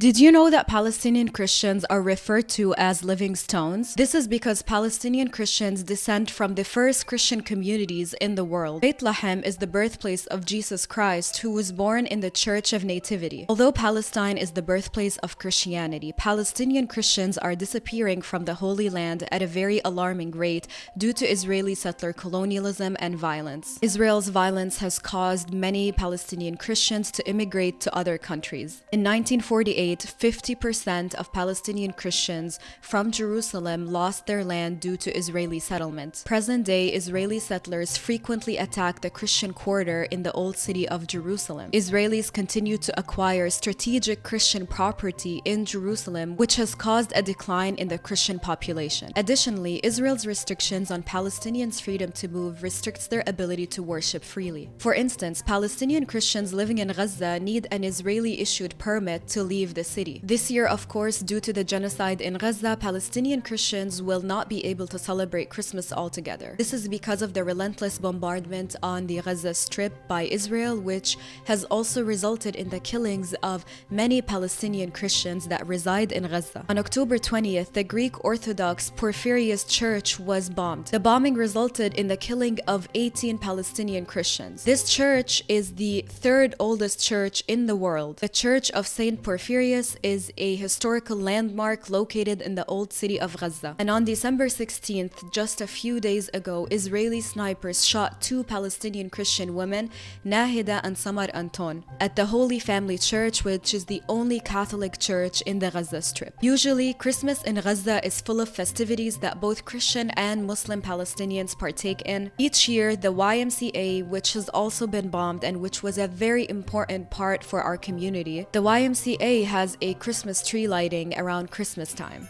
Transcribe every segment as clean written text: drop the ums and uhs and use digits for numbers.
Did you know that Palestinian Christians are referred to as living stones? This is because Palestinian Christians descend from the first Christian communities in the world. Bethlehem is the birthplace of Jesus Christ, who was born in the Church of Nativity. Although Palestine is the birthplace of Christianity, Palestinian Christians are disappearing from the Holy Land at a very alarming rate due to Israeli settler colonialism and violence. Israel's violence has caused many Palestinian Christians to immigrate to other countries. In 1948, 50% of Palestinian Christians from Jerusalem lost their land due to Israeli settlement. Present-day Israeli settlers frequently attack the Christian quarter in the old city of Jerusalem. Israelis continue to acquire strategic Christian property in Jerusalem, which has caused a decline in the Christian population. Additionally, Israel's restrictions on Palestinians' freedom to move restricts their ability to worship freely. For instance, Palestinian Christians living in Gaza need an Israeli-issued permit to leave the city. This year, of course, due to the genocide in Gaza, Palestinian Christians will not be able to celebrate Christmas altogether. This is because of the relentless bombardment on the Gaza Strip by Israel, which has also resulted in the killings of many Palestinian Christians that reside in Gaza. On October 20th, the Greek Orthodox Porphyrius church was bombed. The bombing resulted in the killing of 18 Palestinian Christians. This church is the third oldest church in the world. The Church of Saint Porphyrius is a historical landmark located in the old city of Gaza. And on December 16th, just a few days ago, Israeli snipers shot two Palestinian Christian women, Nahida and Samar Anton, at the Holy Family Church, which is the only Catholic church in the Gaza Strip. Usually, Christmas in Gaza is full of festivities that both Christian and Muslim Palestinians partake in. Each year, the YMCA, which has also been bombed and which was a very important part for our community, the YMCA has a Christmas tree lighting around Christmas time.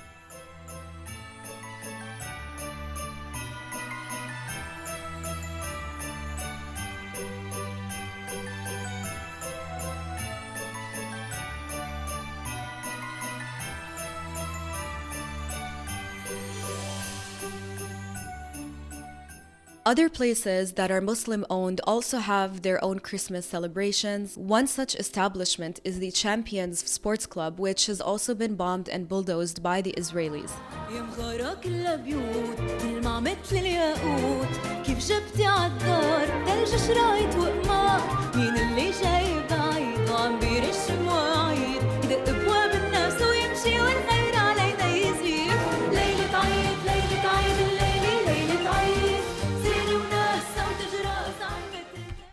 Other places that are Muslim-owned also have their own Christmas celebrations. One such establishment is the Champions Sports Club, which has also been bombed and bulldozed by the Israelis.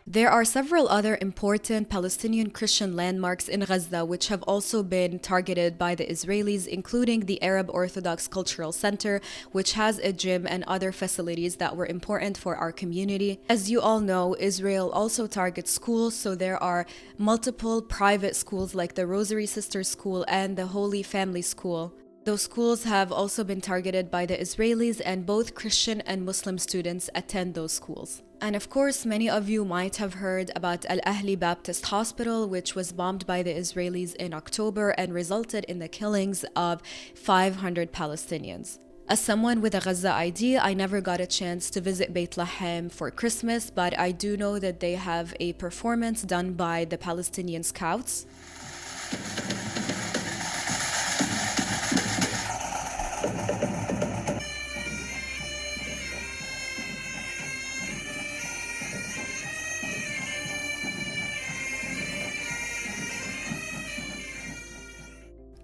There are several other important Palestinian Christian landmarks in Gaza which have also been targeted by the Israelis, including the Arab Orthodox Cultural Center, which has a gym and other facilities that were important for our community. As you all know, Israel also targets schools, so there are multiple private schools like the Rosary Sisters School and the Holy Family School. Those schools have also been targeted by the Israelis, and both Christian and Muslim students attend those schools. And of course, many of you might have heard about Al-Ahli Baptist Hospital, which was bombed by the Israelis in October and resulted in the killings of 500 Palestinians. As someone with a Gaza ID, I never got a chance to visit Bethlehem for Christmas, but I do know that they have a performance done by the Palestinian Scouts.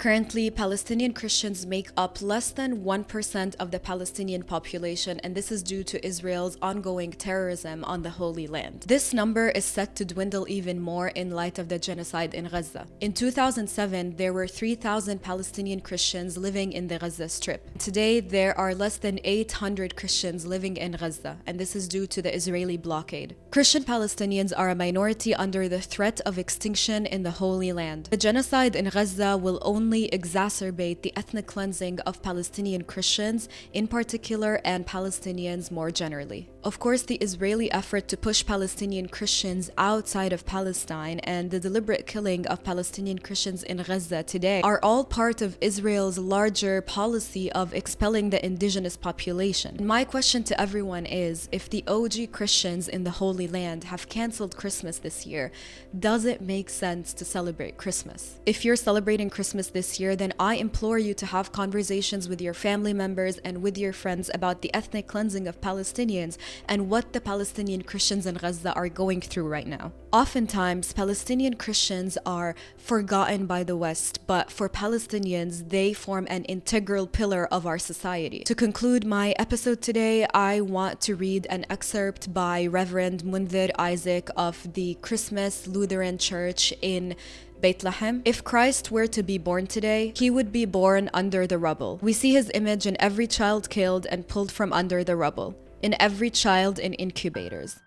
Currently, Palestinian Christians make up less than 1% of the Palestinian population, and this is due to Israel's ongoing terrorism on the Holy Land. This number is set to dwindle even more in light of the genocide in Gaza. In 2007, there were 3,000 Palestinian Christians living in the Gaza Strip. Today, there are less than 800 Christians living in Gaza, and this is due to the Israeli blockade. Christian Palestinians are a minority under the threat of extinction in the Holy Land. The genocide in Gaza will only only exacerbate the ethnic cleansing of Palestinian Christians in particular and Palestinians more generally. Of course, the Israeli effort to push Palestinian Christians outside of Palestine and the deliberate killing of Palestinian Christians in Gaza today are all part of Israel's larger policy of expelling the indigenous population. My question to everyone is, if the OG Christians in the Holy Land have canceled Christmas this year, does it make sense to celebrate Christmas? If you're celebrating Christmas this year, then I implore you to have conversations with your family members and with your friends about the ethnic cleansing of Palestinians and what the Palestinian Christians in Gaza are going through right now. Oftentimes, Palestinian Christians are forgotten by the West, but for Palestinians, they form an integral pillar of our society. To conclude my episode today, I want to read an excerpt by Reverend Mundir Isaac of the Christmas Lutheran Church in Bethlehem. If Christ were to be born today, he would be born under the rubble. We see his image in every child killed and pulled from under the rubble, in every child in incubators,